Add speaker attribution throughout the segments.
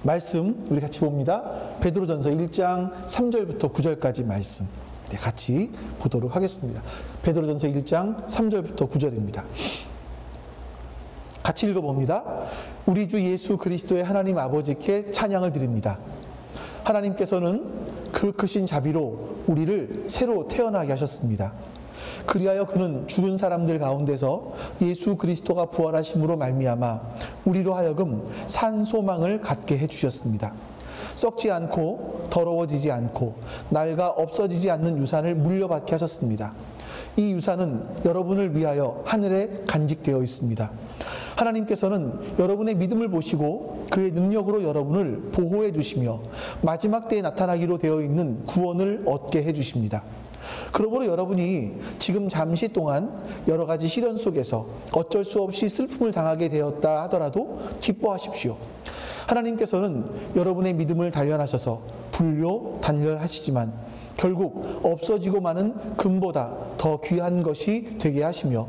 Speaker 1: 말씀 우리 같이 봅니다. 베드로전서 1장 3절부터 9절까지 말씀 같이 보도록 하겠습니다. 베드로전서 1장 3절부터 9절입니다. 같이 읽어봅니다. 우리 주 예수 그리스도의 하나님 아버지께 찬양을 드립니다. 하나님께서는 그 크신 자비로 우리를 새로 태어나게 하셨습니다. 그리하여 그는 죽은 사람들 가운데서 예수 그리스도가 부활하심으로 말미암아 우리로 하여금 산 소망을 갖게 해주셨습니다. 썩지 않고 더러워지지 않고 낡아 없어지지 않는 유산을 물려받게 하셨습니다. 이 유산은 여러분을 위하여 하늘에 간직되어 있습니다. 하나님께서는 여러분의 믿음을 보시고 그의 능력으로 여러분을 보호해 주시며 마지막 때에 나타나기로 되어 있는 구원을 얻게 해 주십니다. 그러므로 여러분이 지금 잠시 동안 여러 가지 시련 속에서 어쩔 수 없이 슬픔을 당하게 되었다 하더라도 기뻐하십시오. 하나님께서는 여러분의 믿음을 단련하셔서 불료 단련하시지만 결국 없어지고 마는 금보다 더 귀한 것이 되게 하시며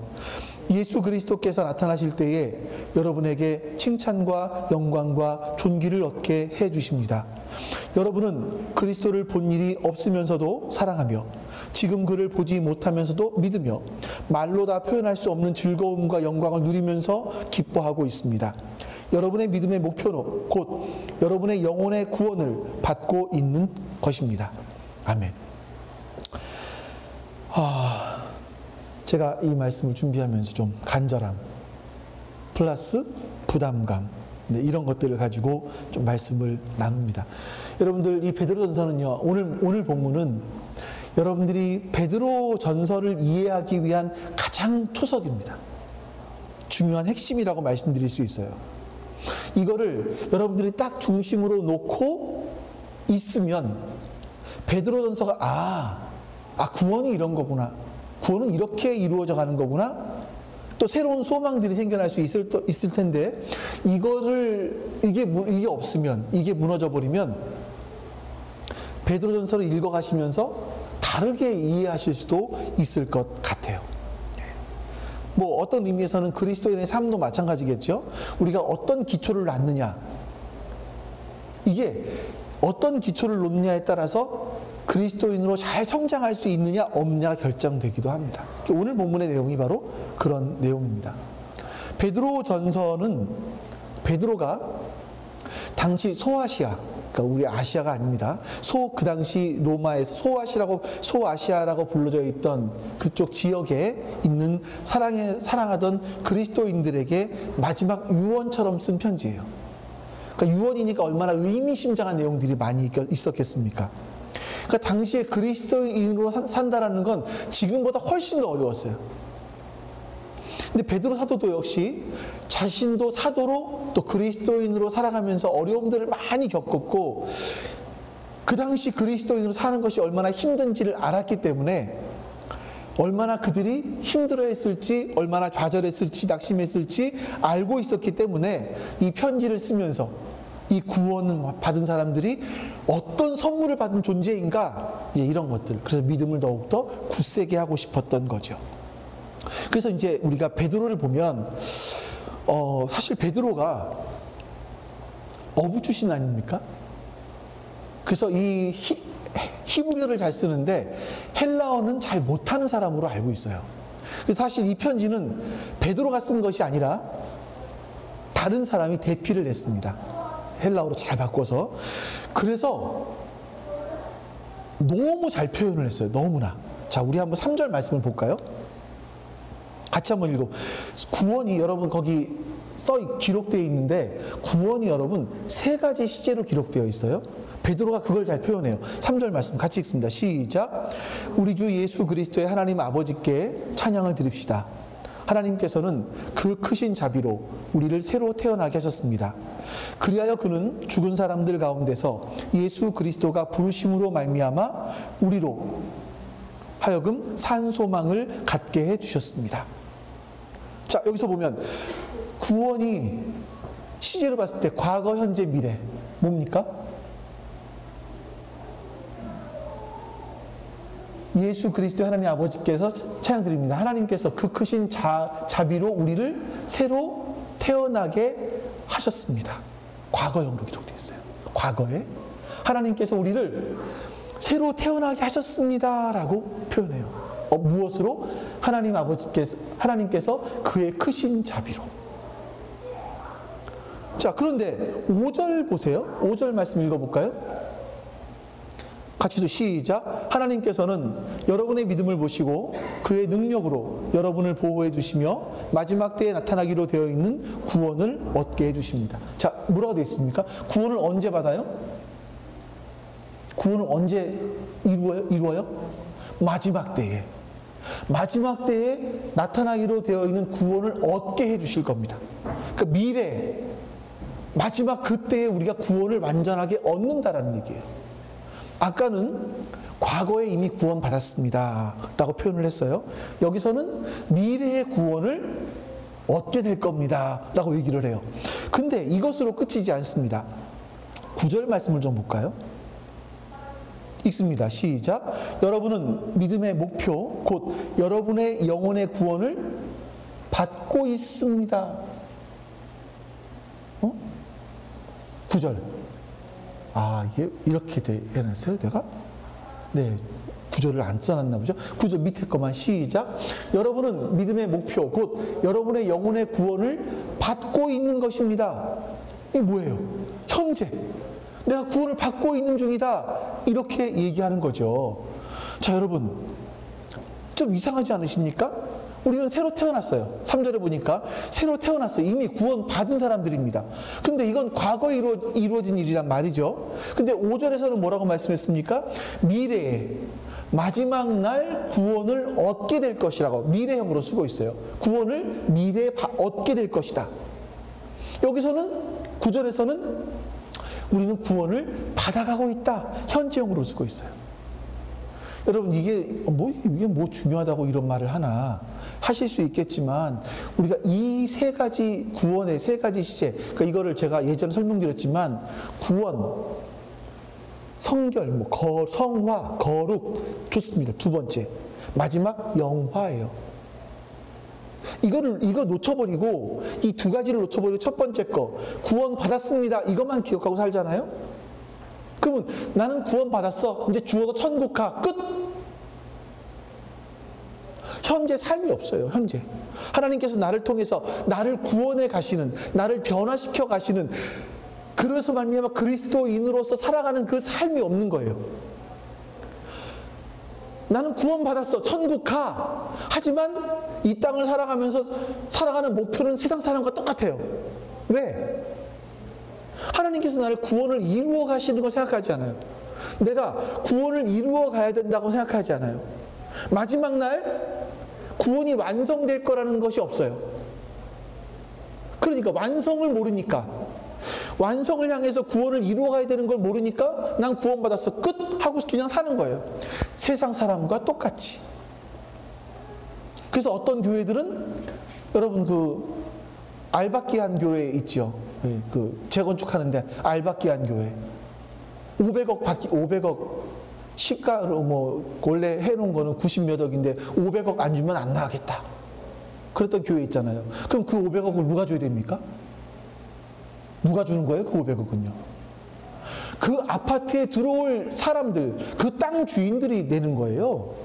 Speaker 1: 예수 그리스도께서 나타나실 때에 여러분에게 칭찬과 영광과 존귀를 얻게 해 주십니다. 여러분은 그리스도를 본 일이 없으면서도 사랑하며 지금 그를 보지 못하면서도 믿으며 말로 다 표현할 수 없는 즐거움과 영광을 누리면서 기뻐하고 있습니다. 여러분의 믿음의 목표는 곧 여러분의 영혼의 구원을 받고 있는 것입니다. 아멘. 제가 이 말씀을 준비하면서 좀 간절함 플러스 부담감 이런 것들을 가지고 좀 말씀을 나눕니다. 여러분들 이 베드로전서는요, 오늘 본문은 여러분들이 베드로전서를 이해하기 위한 가장 토석입니다. 중요한 핵심이라고 말씀드릴 수 있어요. 이거를 여러분들이 딱 중심으로 놓고 있으면 베드로전서가 구원이 이런 거구나, 구원은 이렇게 이루어져 가는 거구나, 또 새로운 소망들이 생겨날 수 있을 텐데 이게 없으면, 이게 무너져 버리면 베드로전서를 읽어가시면서 다르게 이해하실 수도 있을 것 같아요. 뭐 어떤 의미에서는 그리스도인의 삶도 마찬가지겠죠. 우리가 어떤 기초를 놨느냐, 이게 어떤 기초를 놓느냐에 따라서 그리스도인으로 잘 성장할 수 있느냐 없느냐가 결정되기도 합니다. 오늘 본문의 내용이 바로 그런 내용입니다. 베드로전서는 베드로가 당시 소아시아, 그러니까 우리 아시아가 아닙니다. 그 당시 로마에서 소아시아라고 불려져 있던 그쪽 지역에 있는 사랑하던 그리스도인들에게 마지막 유언처럼 쓴 편지예요. 그러니까 유언이니까 얼마나 의미심장한 내용들이 많이 있었겠습니까? 그러니까 당시에 그리스도인으로 산다라는 건 지금보다 훨씬 더 어려웠어요. 근데 베드로 사도도 역시 자신도 사도로 또 그리스도인으로 살아가면서 어려움들을 많이 겪었고 그 당시 그리스도인으로 사는 것이 얼마나 힘든지를 알았기 때문에 얼마나 그들이 힘들어했을지, 얼마나 좌절했을지, 낙심했을지 알고 있었기 때문에 이 편지를 쓰면서 이 구원을 받은 사람들이 어떤 선물을 받은 존재인가, 이런 것들, 그래서 믿음을 더욱더 굳세게 하고 싶었던 거죠. 그래서 이제 우리가 베드로를 보면 사실 베드로가 어부 출신 아닙니까? 그래서 이 히브리어를 잘 쓰는데 헬라어는 잘 못하는 사람으로 알고 있어요. 그래서 사실 이 편지는 베드로가 쓴 것이 아니라 다른 사람이 대피를 냈습니다. 헬라어로 잘 바꿔서. 그래서 너무 잘 표현을 했어요. 너무나. 자, 우리 한번 3절 말씀을 볼까요? 같이 한번 읽어. 구원이 여러분 거기 기록되어 있는데 구원이 여러분 3가지 시제로 기록되어 있어요. 베드로가 그걸 잘 표현해요. 3절 말씀 같이 읽습니다. 시작. 우리 주 예수 그리스도의 하나님 아버지께 찬양을 드립시다. 하나님께서는 그 크신 자비로 우리를 새로 태어나게 하셨습니다. 그리하여 그는 죽은 사람들 가운데서 예수 그리스도가 부르심으로 말미암아 우리로 하여금 산 소망을 갖게 해주셨습니다. 자, 여기서 보면 구원이 시제로 봤을 때 과거, 현재, 미래 뭡니까? 예수 그리스도의 하나님 아버지께서 찬양드립니다. 하나님께서 그 크신 자비로 우리를 새로 태어나게 하셨습니다. 과거형으로 기록되어 있어요. 과거에 하나님께서 우리를 새로 태어나게 하셨습니다라고 표현해요. 무엇으로? 하나님께서 그의 크신 자비로. 자, 그런데 5절 보세요. 5절 말씀 읽어볼까요? 같이 시작. 하나님께서는 여러분의 믿음을 보시고 그의 능력으로 여러분을 보호해 주시며 마지막 때에 나타나기로 되어 있는 구원을 얻게 해 주십니다. 자, 뭐라고 되어 있습니까? 구원을 언제 받아요? 구원을 언제 이루어요? 마지막 때에. 마지막 때에 나타나기로 되어 있는 구원을 얻게 해 주실 겁니다. 그러니까 미래, 마지막 그때에 우리가 구원을 완전하게 얻는다라는 얘기예요. 아까는 과거에 이미 구원 받았습니다 라고 표현을 했어요. 여기서는 미래의 구원을 얻게 될 겁니다 라고 얘기를 해요. 근데 이것으로 끝이지 않습니다. 9절 말씀을 좀 볼까요? 읽습니다. 시작. 여러분은 믿음의 목표, 곧 여러분의 영혼의 구원을 받고 있습니다. 9절. 아, 이게 이렇게 해놨어요, 내가? 네, 9절을 안 써놨나 보죠? 9절 밑에 것만 시작. 여러분은 믿음의 목표, 곧 여러분의 영혼의 구원을 받고 있는 것입니다. 이게 뭐예요? 현재. 내가 구원을 받고 있는 중이다. 이렇게 얘기하는 거죠. 자, 여러분, 좀 이상하지 않으십니까? 우리는 새로 태어났어요. 3절에 보니까 새로 태어났어요. 이미 구원 받은 사람들입니다. 근데 이건 과거에 이루어진 일이란 말이죠. 근데 5절에서는 뭐라고 말씀했습니까? 미래에 마지막 날 구원을 얻게 될 것이라고 미래형으로 쓰고 있어요. 구원을 미래에 얻게 될 것이다. 여기서는 9절에서는 우리는 구원을 받아가고 있다. 현재형으로 쓰고 있어요. 여러분, 이게 뭐 중요하다고 이런 말을 하나 하실 수 있겠지만, 우리가 이 세 가지 구원의 세 가지 시제, 그러니까 이거를 제가 예전에 설명드렸지만, 구원, 성결, 성화, 거룩, 좋습니다. 두 번째. 마지막 영화예요. 이거 놓쳐버리고, 이 두 가지를 놓쳐버리고 첫 번째 거, 구원 받았습니다. 이것만 기억하고 살잖아요? 그러면 나는 구원 받았어. 이제 죽어도 천국 가. 끝! 현재 삶이 없어요. 현재. 하나님께서 나를 통해서 나를 구원해 가시는, 나를 변화시켜 가시는, 그래서 말미암아 그리스도인으로서 살아가는 그 삶이 없는 거예요. 나는 구원받았어. 천국 가. 하지만 이 땅을 살아가면서 살아가는 목표는 세상 사람과 똑같아요. 왜? 하나님께서 나를 구원을 이루어 가시는 걸 생각하지 않아요. 내가 구원을 이루어 가야 된다고 생각하지 않아요. 마지막 날 구원이 완성될 거라는 것이 없어요. 그러니까 완성을 모르니까, 완성을 향해서 구원을 이루어 가야 되는 걸 모르니까 난 구원받았어. 끝! 하고 그냥 사는 거예요. 세상 사람과 똑같이. 그래서 어떤 교회들은, 여러분 그 알박기한 교회 있죠. 그 재건축하는데 알박기한 교회. 500억 시가로 원래 해놓은 거는 90몇 억인데 500억 안 주면 안 나가겠다. 그랬던 교회 있잖아요. 그럼 그 500억을 누가 줘야 됩니까? 누가 주는 거예요? 그 500억은요. 그 아파트에 들어올 사람들, 그 땅 주인들이 내는 거예요.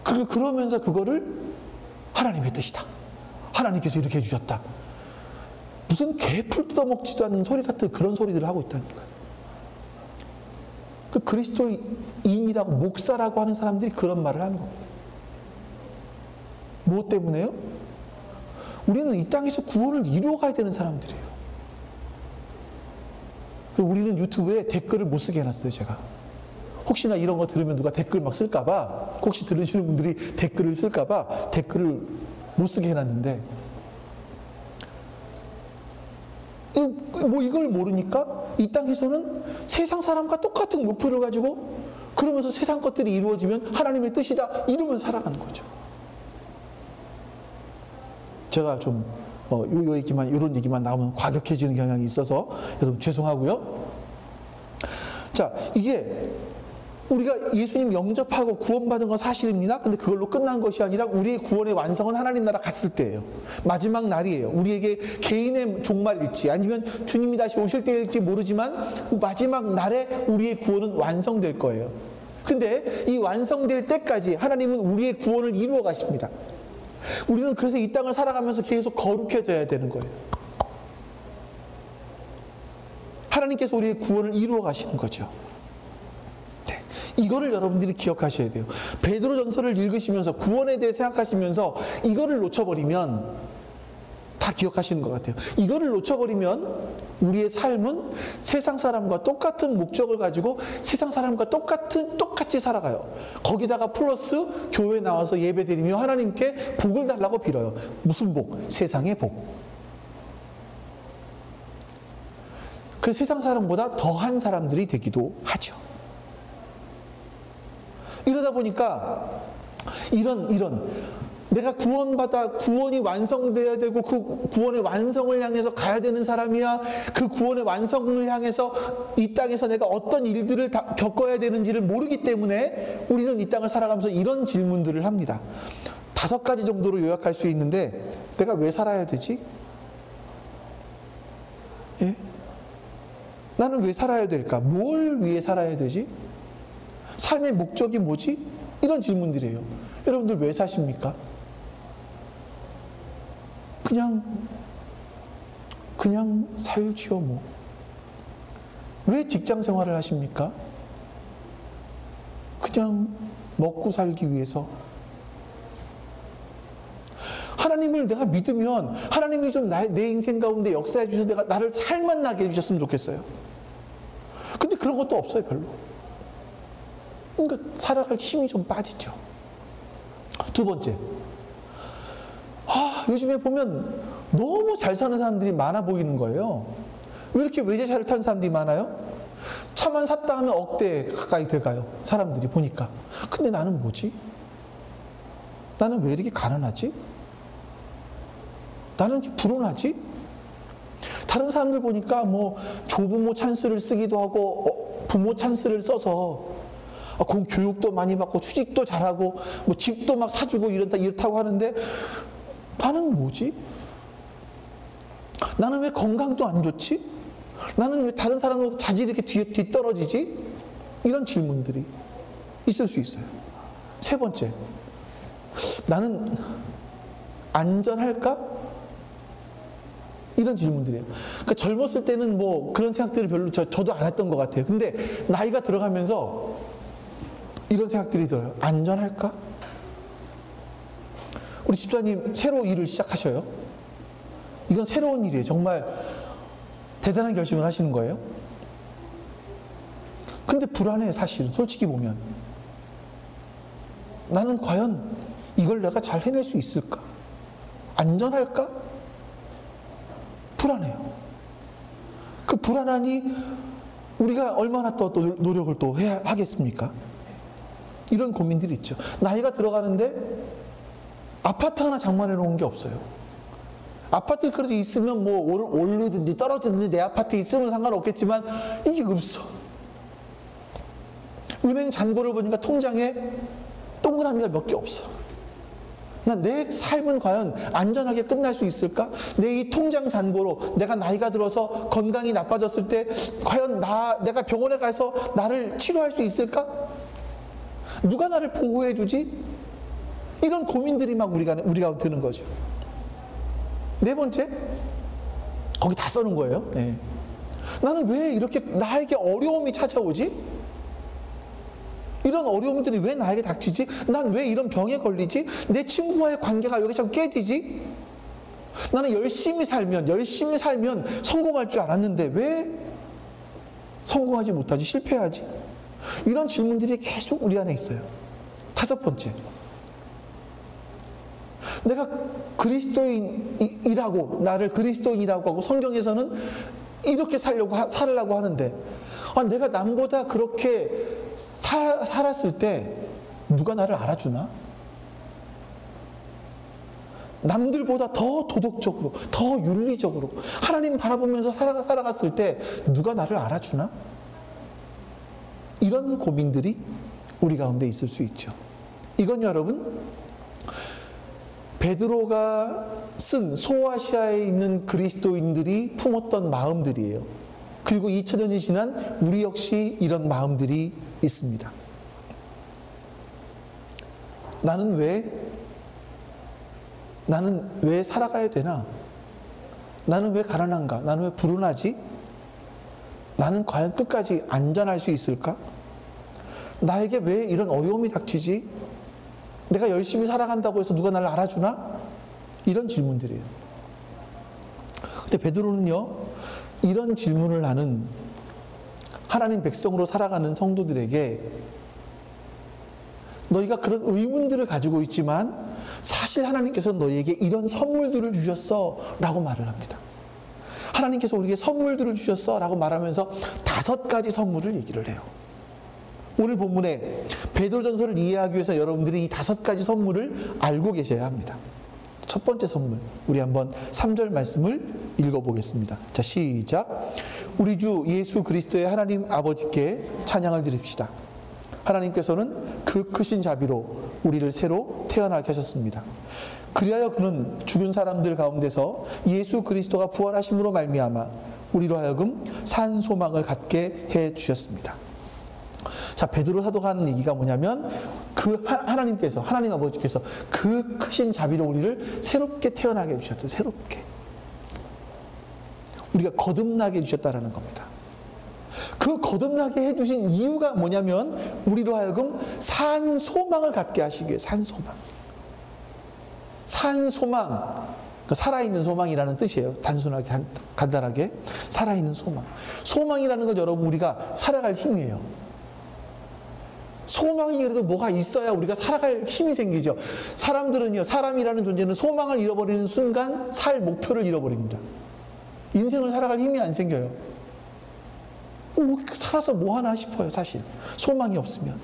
Speaker 1: 그러면서 그거를 하나님의 뜻이다. 하나님께서 이렇게 해주셨다. 무슨 개풀 뜯어먹지도 않는 소리 같은 그런 소리들을 하고 있다니까요. 그 그리스도인이라고, 목사라고 하는 사람들이 그런 말을 하는 겁니다. 무엇 때문에요? 우리는 이 땅에서 구원을 이루어 가야 되는 사람들이에요. 우리는 유튜브에 댓글을 못 쓰게 해놨어요, 제가. 혹시나 이런 거 들으면 누가 댓글 막 쓸까봐, 혹시 들으시는 분들이 댓글을 쓸까봐 댓글을 못 쓰게 해놨는데, 이걸 모르니까 이 땅에서는 세상 사람과 똑같은 목표를 가지고, 그러면서 세상 것들이 이루어지면 하나님의 뜻이다 이러면서 살아가는 거죠. 제가 좀 이런 얘기만 나오면 과격해지는 경향이 있어서 여러분 죄송하고요. 자, 이게 우리가 예수님 영접하고 구원받은 건 사실입니다. 근데 그걸로 끝난 것이 아니라 우리의 구원의 완성은 하나님 나라 갔을 때예요. 마지막 날이에요. 우리에게 개인의 종말일지 아니면 주님이 다시 오실 때일지 모르지만 마지막 날에 우리의 구원은 완성될 거예요. 근데 이 완성될 때까지 하나님은 우리의 구원을 이루어 가십니다. 우리는 그래서 이 땅을 살아가면서 계속 거룩해져야 되는 거예요. 하나님께서 우리의 구원을 이루어 가시는 거죠. 네. 이거를 여러분들이 기억하셔야 돼요. 베드로전서를 읽으시면서 구원에 대해 생각하시면서 이거를 놓쳐버리면 다 기억하시는 것 같아요. 이거를 놓쳐버리면 우리의 삶은 세상 사람과 똑같은 목적을 가지고 세상 사람과 똑같이 살아가요. 거기다가 플러스 교회 나와서 예배드리며 하나님께 복을 달라고 빌어요. 무슨 복? 세상의 복. 그 세상 사람보다 더한 사람들이 되기도 하죠. 이러다 보니까 이런 내가 구원받아 구원이 완성돼야 되고 그 구원의 완성을 향해서 가야 되는 사람이야. 그 구원의 완성을 향해서 이 땅에서 내가 어떤 일들을 다 겪어야 되는지를 모르기 때문에 우리는 이 땅을 살아가면서 이런 질문들을 합니다. 5가지 정도로 요약할 수 있는데 내가 왜 살아야 되지? 예? 나는 왜 살아야 될까? 뭘 위해 살아야 되지? 삶의 목적이 뭐지? 이런 질문들이에요. 여러분들 왜 사십니까? 그냥 살지요 뭐. 왜 직장 생활을 하십니까? 그냥 먹고 살기 위해서. 하나님을 내가 믿으면 하나님이 좀 내 인생 가운데 역사해 주셔서 나를 살맛 나게 해주셨으면 좋겠어요. 근데 그런 것도 없어요 별로. 그러니까 살아갈 힘이 좀 빠지죠. 2번째, 요즘에 보면 너무 잘 사는 사람들이 많아 보이는 거예요. 왜 이렇게 외제차를 타는 사람들이 많아요? 차만 샀다 하면 억대 가까이 돼가요. 사람들이 보니까. 근데 나는 뭐지? 나는 왜 이렇게 가난하지? 나는 이렇게 불운하지? 다른 사람들 보니까 뭐 조부모 찬스를 쓰기도 하고 부모 찬스를 써서 교육도 많이 받고 취직도 잘하고 뭐 집도 막 사주고 이렇다고 하는데 나는 뭐지? 나는 왜 건강도 안 좋지? 나는 왜 다른 사람보다 자질이 이렇게 뒤떨어지지? 이런 질문들이 있을 수 있어요. 3번째, 나는 안전할까? 이런 질문들이에요. 그러니까 젊었을 때는 뭐 그런 생각들을 별로 저도 안 했던 것 같아요. 근데 나이가 들어가면서 이런 생각들이 들어요. 안전할까? 우리 집사님 새로 일을 시작하셔요. 이건 새로운 일이에요. 정말 대단한 결심을 하시는 거예요. 근데 불안해 사실은. 솔직히 보면 나는 과연 이걸 내가 잘 해낼 수 있을까? 안전할까? 불안해요. 그 불안하니 우리가 얼마나 또 노력을 또 해야 하겠습니까? 이런 고민들이 있죠. 나이가 들어가는데 아파트 하나 장만해 놓은 게 없어요. 아파트 그래도 있으면 뭐 오르든지 떨어지든지 내 아파트에 있으면 상관없겠지만 이게 없어. 은행 잔고를 보니까 통장에 동그라미가 몇 개 없어. 내 삶은 과연 안전하게 끝날 수 있을까? 내 이 통장 잔고로 내가 나이가 들어서 건강이 나빠졌을 때 과연 내가 병원에 가서 나를 치료할 수 있을까? 누가 나를 보호해 주지? 이런 고민들이 막 우리가 드는 거죠. 4번째, 거기 다 써놓은 거예요. 네. 나는 왜 이렇게 나에게 어려움이 찾아오지? 이런 어려움들이 왜 나에게 닥치지? 난 왜 이런 병에 걸리지? 내 친구와의 관계가 왜 자꾸 깨지지? 나는 열심히 살면 성공할 줄 알았는데 왜 성공하지 못하지? 실패하지? 이런 질문들이 계속 우리 안에 있어요. 5번째, 내가 그리스도인이라고 나를 그리스도인이라고 하고 성경에서는 이렇게 살려고 하는데 내가 남보다 그렇게 살았을 때 누가 나를 알아주나? 남들보다 더 도덕적으로, 더 윤리적으로 하나님 바라보면서 살아갔을 때 누가 나를 알아주나? 이런 고민들이 우리 가운데 있을 수 있죠. 이건 여러분, 베드로가 쓴 소아시아에 있는 그리스도인들이 품었던 마음들이에요. 그리고 2000년이 지난 우리 역시 이런 마음들이 있습니다. 나는 왜 살아가야 되나? 나는 왜 가난한가? 나는 왜 불운하지? 나는 과연 끝까지 안전할 수 있을까? 나에게 왜 이런 어려움이 닥치지? 내가 열심히 살아간다고 해서 누가 나를 알아주나? 이런 질문들이에요. 근데 베드로는요, 이런 질문을 하는 하나님 백성으로 살아가는 성도들에게 너희가 그런 의문들을 가지고 있지만 사실 하나님께서 너희에게 이런 선물들을 주셨어 라고 말을 합니다. 하나님께서 우리에게 선물들을 주셨어 라고 말하면서 5가지 선물을 얘기를 해요. 오늘 본문에 베드로전서를 이해하기 위해서 여러분들이 이 5가지 선물을 알고 계셔야 합니다. 첫 번째 선물, 우리 한번 3절 말씀을 읽어보겠습니다. 자, 시작. 우리 주 예수 그리스도의 하나님 아버지께 찬양을 드립시다. 하나님께서는 그 크신 자비로 우리를 새로 태어나게 하셨습니다. 그리하여 그는 죽은 사람들 가운데서 예수 그리스도가 부활하심으로 말미암아 우리로 하여금 산 소망을 갖게 해 주셨습니다. 자, 베드로 사도가 하는 얘기가 뭐냐면 그 하나님께서, 하나님 아버지께서 그 크신 자비로 우리를 새롭게 태어나게 해주셨어요. 새롭게. 우리가 거듭나게 해주셨다는 겁니다. 그 거듭나게 해주신 이유가 뭐냐면 우리로 하여금 산 소망을 갖게 하시기 위해. 산 소망. 산 소망. 살아있는 소망이라는 뜻이에요. 단순하게, 간단하게. 살아있는 소망. 소망이라는 건 여러분 우리가 살아갈 힘이에요. 소망이 그래도 뭐가 있어야 우리가 살아갈 힘이 생기죠. 사람들은요, 사람이라는 존재는 소망을 잃어버리는 순간 살 목표를 잃어버립니다. 인생을 살아갈 힘이 안 생겨요. 살아서 뭐 하나 싶어요, 사실. 소망이 없으면.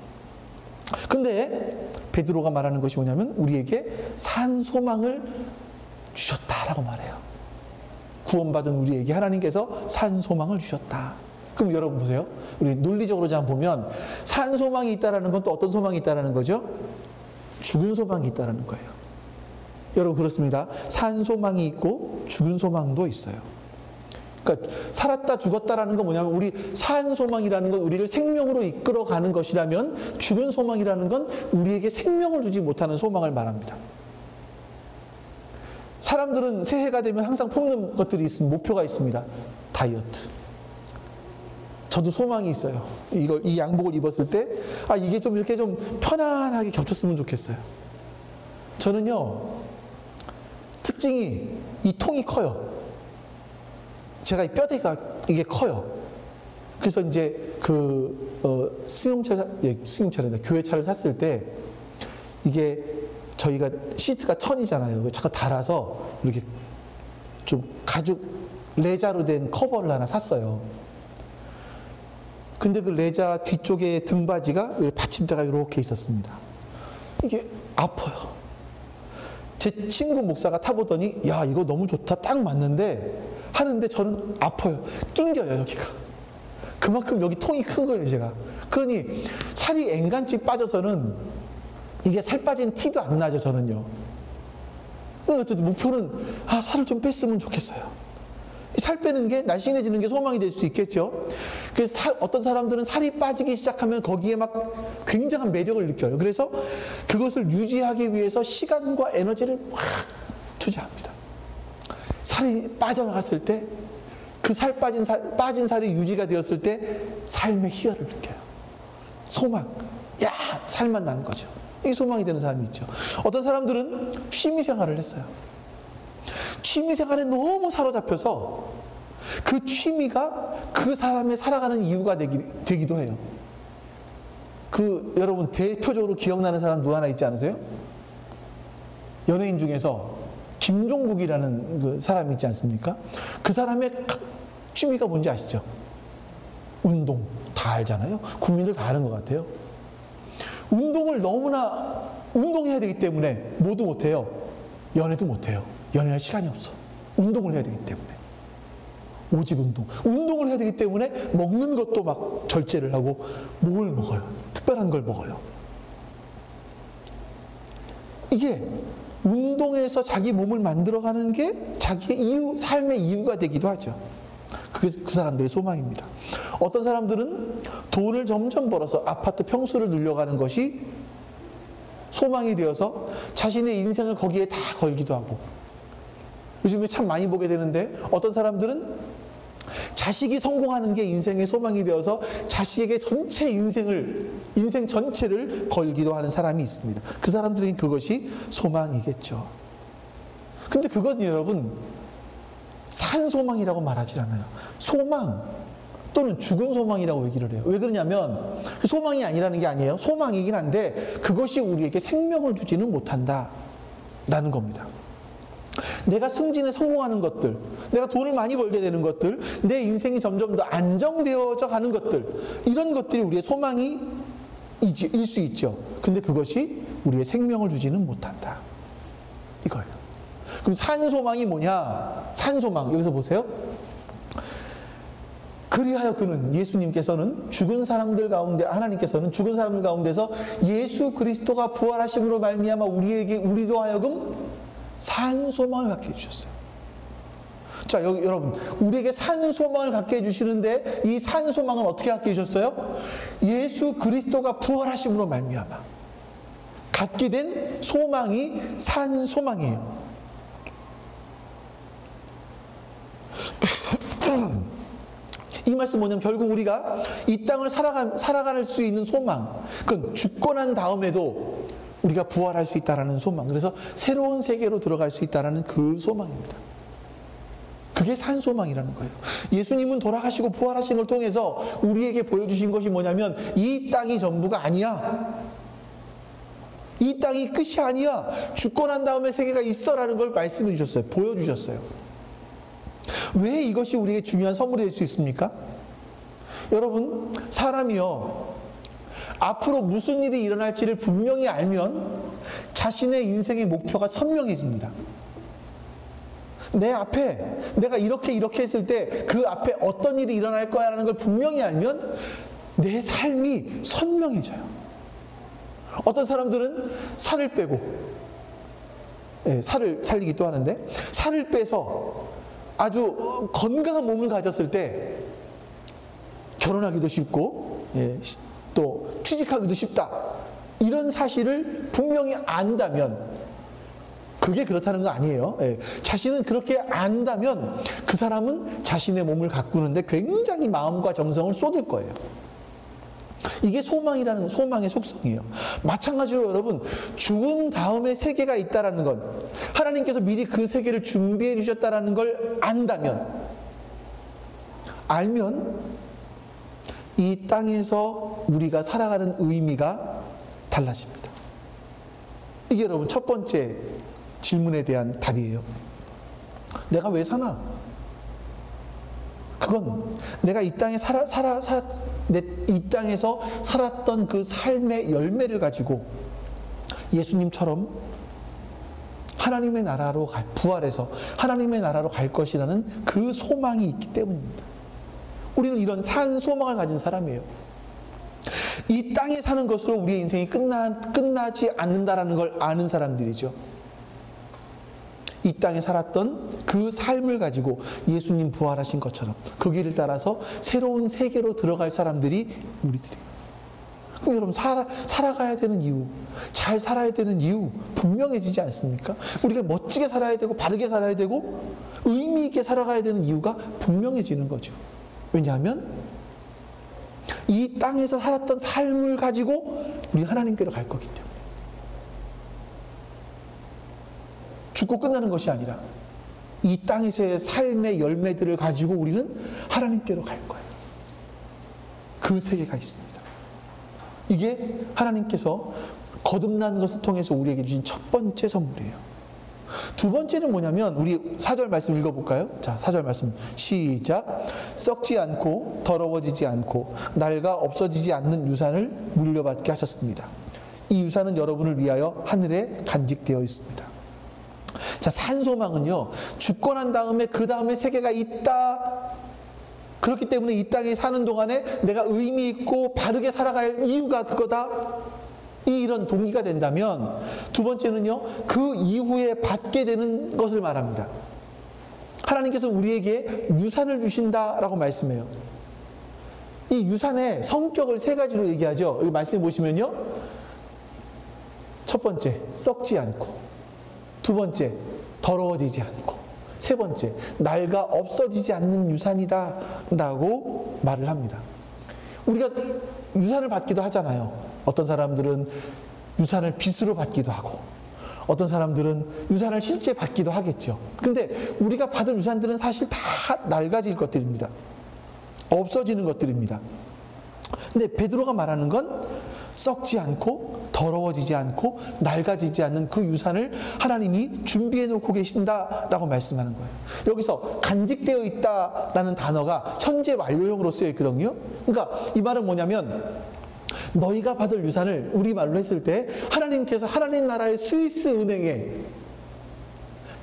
Speaker 1: 근데 베드로가 말하는 것이 뭐냐면 우리에게 산 소망을 주셨다라고 말해요. 구원받은 우리에게 하나님께서 산 소망을 주셨다. 그럼 여러분 보세요. 우리 논리적으로 좀 보면 산 소망이 있다라는 건 또 어떤 소망이 있다라는 거죠? 죽은 소망이 있다라는 거예요. 여러분 그렇습니다. 산 소망이 있고 죽은 소망도 있어요. 그러니까 살았다 죽었다라는 건 뭐냐면 우리 산 소망이라는 건 우리를 생명으로 이끌어가는 것이라면 죽은 소망이라는 건 우리에게 생명을 주지 못하는 소망을 말합니다. 사람들은 새해가 되면 항상 품는 것들이 있습니다. 목표가 있습니다. 다이어트. 저도 소망이 있어요. 이 양복을 입었을 때, 이게 좀 이렇게 좀 편안하게 겹쳤으면 좋겠어요. 저는요, 특징이 이 통이 커요. 제가 이 뼈대가 이게 커요. 그래서 이제 승용차를 교회차를 샀을 때 이게 저희가 시트가 천이잖아요. 잠깐 달아서 이렇게 좀 가죽 레자로 된 커버를 하나 샀어요. 근데 그 레자 뒤쪽에 등받이가 받침대가 이렇게 있었습니다. 이게 아파요. 제 친구 목사가 타보더니 야 이거 너무 좋다 딱 맞는데 하는데 저는 아파요. 낑겨요 여기가. 그만큼 여기 통이 큰 거예요 제가. 그러니 살이 앵간치 빠져서는 이게 살 빠진 티도 안 나죠 저는요. 어쨌든 목표는 살을 좀 뺐으면 좋겠어요. 살 빼는 게 날씬해지는 게 소망이 될 수 있겠죠. 그래서 어떤 사람들은 살이 빠지기 시작하면 거기에 막 굉장한 매력을 느껴요. 그래서 그것을 유지하기 위해서 시간과 에너지를 확 투자합니다. 살이 빠져나갔을 때 그 빠진 살이 유지가 되었을 때 삶의 희열을 느껴요. 소망. 살만 나는 거죠. 이게 소망이 되는 사람이 있죠. 어떤 사람들은 취미 생활을 했어요. 취미 생활에 너무 사로잡혀서 그 취미가 그 사람의 살아가는 이유가 되기도 해요. 여러분 대표적으로 기억나는 사람 누구 하나 있지 않으세요? 연예인 중에서 김종국이라는 그 사람이 있지 않습니까? 그 사람의 취미가 뭔지 아시죠? 운동. 다 알잖아요. 국민들 다 아는 것 같아요. 운동을 너무나 운동해야 되기 때문에 뭐도 못해요. 연애도 못해요. 연애할 시간이 없어. 운동을 해야 되기 때문에. 오직 운동. 운동을 해야 되기 때문에 먹는 것도 막 절제를 하고 뭘 먹어요? 특별한 걸 먹어요. 이게 운동해서 자기 몸을 만들어가는 게 자기의 삶의 이유가 되기도 하죠. 그게 그 사람들의 소망입니다. 어떤 사람들은 돈을 점점 벌어서 아파트 평수를 늘려가는 것이 소망이 되어서 자신의 인생을 거기에 다 걸기도 하고, 요즘에 참 많이 보게 되는데, 어떤 사람들은 자식이 성공하는 게 인생의 소망이 되어서 자식에게 전체 인생 전체를 걸기도 하는 사람이 있습니다. 그 사람들에게 그것이 소망이겠죠. 근데 그건 여러분, 산 소망이라고 말하지 않아요. 소망 또는 죽은 소망이라고 얘기를 해요. 왜 그러냐면 소망이 아니라는 게 아니에요. 소망이긴 한데 그것이 우리에게 생명을 주지는 못한다라는 겁니다. 내가 승진에 성공하는 것들, 내가 돈을 많이 벌게 되는 것들, 내 인생이 점점 더 안정되어져 가는 것들, 이런 것들이 우리의 소망이 일 수 있죠. 근데 그것이 우리의 생명을 주지는 못한다, 이거예요. 그럼 산소망이 뭐냐? 산소망, 여기서 보세요. 그리하여 그는, 예수님께서는 죽은 사람들 가운데, 하나님께서는 죽은 사람들 가운데서 예수 그리스도가 부활하심으로 말미암아 우리도 하여금 산소망을 갖게 해주셨어요. 자, 여러분, 우리에게 산소망을 갖게 해주시는데 이 산소망은 어떻게 갖게 해주셨어요? 예수 그리스도가 부활하심으로 말미암아 갖게 된 소망이 산소망이에요. 이 말씀 뭐냐면 결국 우리가 이 땅을 살아갈 수 있는 소망, 그건 죽고 난 다음에도 우리가 부활할 수 있다라는 소망, 그래서 새로운 세계로 들어갈 수 있다라는 그 소망입니다. 그게 산소망이라는 거예요. 예수님은 돌아가시고 부활하신 걸 통해서 우리에게 보여주신 것이 뭐냐면 이 땅이 전부가 아니야. 이 땅이 끝이 아니야. 죽고 난 다음에 세계가 있어라는 걸 말씀해 주셨어요. 보여주셨어요. 왜 이것이 우리에게 중요한 선물이 될 수 있습니까? 여러분, 사람이요, 앞으로 무슨 일이 일어날지를 분명히 알면 자신의 인생의 목표가 선명해집니다. 내 앞에 내가 이렇게 했을 때 그 앞에 어떤 일이 일어날 거야 라는 걸 분명히 알면 내 삶이 선명해져요. 어떤 사람들은 살을 빼고, 살을 살리기도 하는데, 살을 빼서 아주 건강한 몸을 가졌을 때 결혼하기도 쉽고, 또 취직하기도 쉽다, 이런 사실을 분명히 안다면, 그게 그렇다는 거 아니에요. 자신은 그렇게 안다면 그 사람은 자신의 몸을 가꾸는데 굉장히 마음과 정성을 쏟을 거예요. 이게 소망이라는, 소망의 속성이에요. 마찬가지로 여러분, 죽은 다음에 세계가 있다라는 건, 하나님께서 미리 그 세계를 준비해 주셨다라는 걸 알면 이 땅에서 우리가 살아가는 의미가 달라집니다. 이게 여러분 첫 번째 질문에 대한 답이에요. 내가 왜 사나? 그건 내가 이 땅에 이 땅에서 살았던 그 삶의 열매를 가지고 예수님처럼 하나님의 나라로 부활해서 하나님의 나라로 갈 것이라는 그 소망이 있기 때문입니다. 우리는 이런 산 소망을 가진 사람이에요. 이 땅에 사는 것으로 우리의 인생이 끝나지 않는다라는 걸 아는 사람들이죠. 이 땅에 살았던 그 삶을 가지고 예수님 부활하신 것처럼 그 길을 따라서 새로운 세계로 들어갈 사람들이 우리들이에요. 그럼 여러분, 살아가야 되는 이유, 잘 살아야 되는 이유 분명해지지 않습니까? 우리가 멋지게 살아야 되고 바르게 살아야 되고 의미 있게 살아가야 되는 이유가 분명해지는 거죠. 왜냐하면 이 땅에서 살았던 삶을 가지고 우리 하나님께로 갈 거기 때문에. 죽고 끝나는 것이 아니라 이 땅에서의 삶의 열매들을 가지고 우리는 하나님께로 갈 거예요. 그 세계가 있습니다. 이게 하나님께서 거듭난 것을 통해서 우리에게 주신 첫 번째 선물이에요. 두 번째는 뭐냐면, 우리 4절 말씀 읽어볼까요? 자, 4절 말씀 시작. 썩지 않고 더러워지지 않고 낡아 없어지지 않는 유산을 물려받게 하셨습니다. 이 유산은 여러분을 위하여 하늘에 간직되어 있습니다. 자, 산소망은요, 죽고 난 다음에 그 다음에 세계가 있다. 그렇기 때문에 이 땅에 사는 동안에 내가 의미 있고 바르게 살아갈 이유가 그거다. 이런 동기가 된다면, 두 번째는요, 그 이후에 받게 되는 것을 말합니다. 하나님께서 우리에게 유산을 주신다라고 말씀해요. 이 유산의 성격을 세 가지로 얘기하죠. 여기 말씀 보시면요, 첫 번째, 썩지 않고, 두 번째, 더러워지지 않고, 세 번째, 낡아 없어지지 않는 유산이다 라고 말을 합니다. 우리가 유산을 받기도 하잖아요. 어떤 사람들은 유산을 빚으로 받기도 하고, 어떤 사람들은 유산을 실제 받기도 하겠죠. 근데 우리가 받은 유산들은 사실 다 낡아질 것들입니다. 없어지는 것들입니다. 근데 베드로가 말하는 건 썩지 않고 더러워지지 않고 낡아지지 않는 그 유산을 하나님이 준비해 놓고 계신다라고 말씀하는 거예요. 여기서 간직되어 있다라는 단어가 현재 완료형으로 쓰여 있거든요. 그러니까 이 말은 뭐냐면, 너희가 받을 유산을 우리말로 했을 때 하나님께서 하나님 나라의 스위스 은행에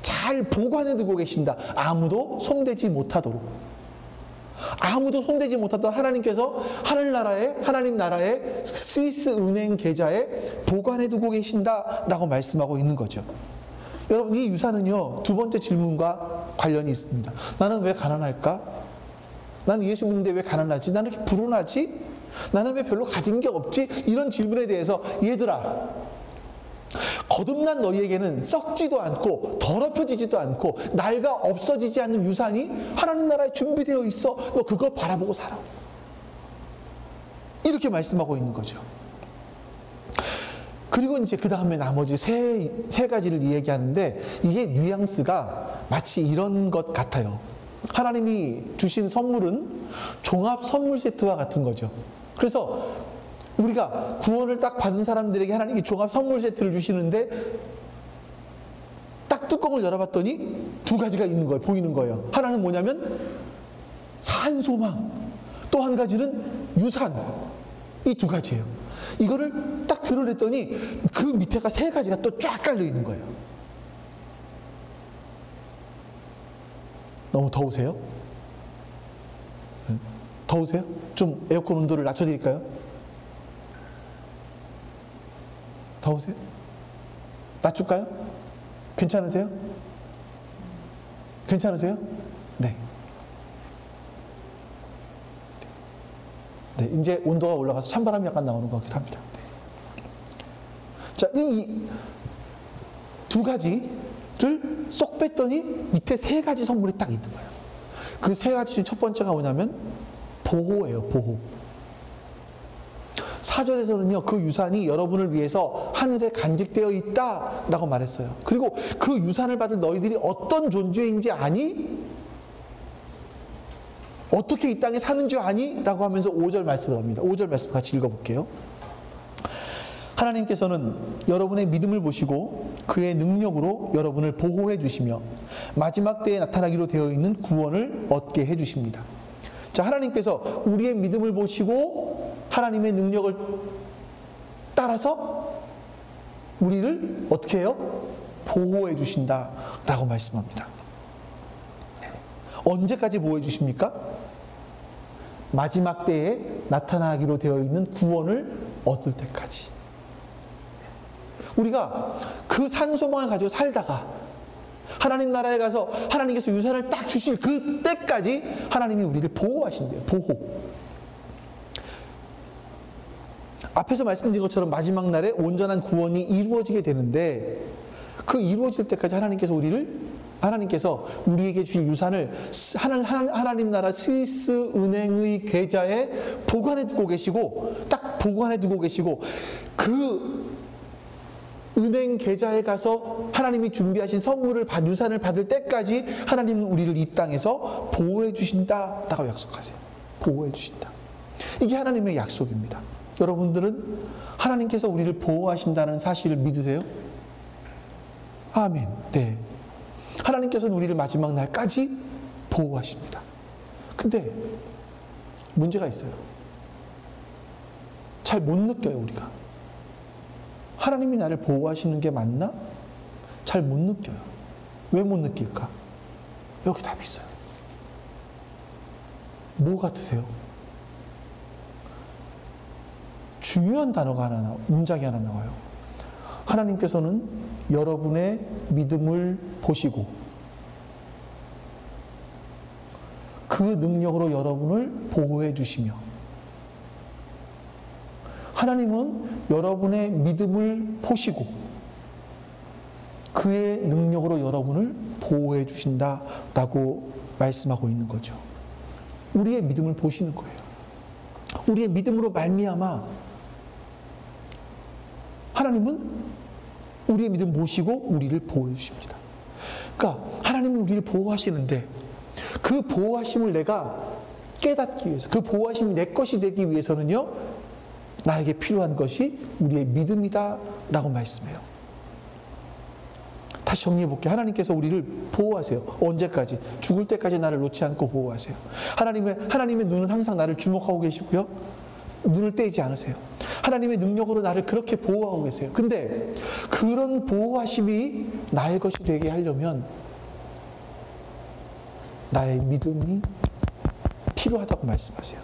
Speaker 1: 잘 보관해 두고 계신다. 아무도 손대지 못하도록. 아무도 손대지 못하도록 하나님께서 하나님 나라의 스위스 은행 계좌에 보관해 두고 계신다라고 말씀하고 있는 거죠. 여러분, 이 유산은요, 두 번째 질문과 관련이 있습니다. 나는 왜 가난할까? 나는 예수 믿는데 왜 가난하지? 나는 왜 불운하지? 나는 왜 별로 가진 게 없지? 이런 질문에 대해서, 얘들아, 거듭난 너희에게는 썩지도 않고 더럽혀지지도 않고 낡아 없어지지 않는 유산이 하나님 나라에 준비되어 있어. 너 그걸 바라보고 살아. 이렇게 말씀하고 있는 거죠. 그리고 이제 그 다음에 나머지 세 가지를 이야기하는데, 이게 뉘앙스가 마치 이런 것 같아요. 하나님이 주신 선물은 종합 선물 세트와 같은 거죠. 그래서 우리가 구원을 딱 받은 사람들에게 하나님이 종합 선물 세트를 주시는데, 딱 뚜껑을 열어봤더니 두 가지가 있는 거예요. 보이는 거예요. 하나는 뭐냐면 산 소망, 또 한 가지는 유산. 이 두 가지예요. 이거를 딱 드러냈더니 그 밑에가 세 가지가 또 쫙 깔려 있는 거예요. 너무 더우세요? 더우세요? 좀 에어컨 온도를 낮춰드릴까요? 더우세요? 낮출까요? 괜찮으세요? 괜찮으세요? 네. 네, 이제 온도가 올라가서 찬바람이 약간 나오는 것 같기도 합니다. 네. 자, 이 두 가지를 쏙 뺐더니 밑에 세 가지 선물이 딱 있는 거예요. 그 세 가지 중 첫 번째가 뭐냐면 보호예요, 보호. 4절에서는요, 그 유산이 여러분을 위해서 하늘에 간직되어 있다라고 말했어요. 그리고 그 유산을 받을 너희들이 어떤 존재인지 아니? 어떻게 이 땅에 사는 줄 아니? 라고 하면서 5절 말씀을 합니다. 5절 말씀 같이 읽어볼게요. 하나님께서는 여러분의 믿음을 보시고 그의 능력으로 여러분을 보호해 주시며 마지막 때에 나타나기로 되어 있는 구원을 얻게 해 주십니다. 자, 하나님께서 우리의 믿음을 보시고 하나님의 능력을 따라서 우리를 어떻게 해요? 보호해 주신다라고 말씀합니다. 언제까지 보호해 주십니까? 마지막 때에 나타나기로 되어 있는 구원을 얻을 때까지. 우리가 그 산소망을 가지고 살다가 하나님 나라에 가서 하나님께서 유산을 딱 주실 그때까지 하나님이 우리를 보호하신대요. 보호. 앞에서 말씀드린 것처럼 마지막 날에 온전한 구원이 이루어지게 되는데, 그 이루어질 때까지 하나님께서 우리에게 주실 유산을 하나님 나라 스위스 은행의 계좌에 보관해 두고 계시고, 딱 보관해 두고 계시고, 그 은행 계좌에 가서 하나님이 준비하신 선물을 유산을 받을 때까지 하나님은 우리를 이 땅에서 보호해 주신다라고 약속하세요. 보호해 주신다. 이게 하나님의 약속입니다. 여러분들은 하나님께서 우리를 보호하신다는 사실을 믿으세요? 아멘. 네. 하나님께서는 우리를 마지막 날까지 보호하십니다. 근데 문제가 있어요. 잘 못 느껴요, 우리가. 하나님이 나를 보호하시는 게 맞나? 잘 못 느껴요. 왜 못 느낄까? 여기 답이 있어요. 뭐 같으세요? 중요한 단어가 문장이 하나 나와요. 하나님께서는 여러분의 믿음을 보시고 그 능력으로 여러분을 보호해 주시며, 하나님은 여러분의 믿음을 보시고 그의 능력으로 여러분을 보호해 주신다라고 말씀하고 있는 거죠. 우리의 믿음을 보시는 거예요. 우리의 믿음으로 말미암아 하나님은 우리의 믿음 보시고 우리를 보호해 주십니다. 그러니까 하나님은 우리를 보호하시는데 그 보호하심을 내가 깨닫기 위해서, 그 보호하심이 내 것이 되기 위해서는요, 나에게 필요한 것이 우리의 믿음이다 라고 말씀해요. 다시 정리해 볼게요. 하나님께서 우리를 보호하세요. 언제까지? 죽을 때까지 나를 놓지 않고 보호하세요. 하나님의 눈은 항상 나를 주목하고 계시고요, 눈을 떼지 않으세요. 하나님의 능력으로 나를 그렇게 보호하고 계세요. 근데 그런 보호하심이 나의 것이 되게 하려면 나의 믿음이 필요하다고 말씀하세요.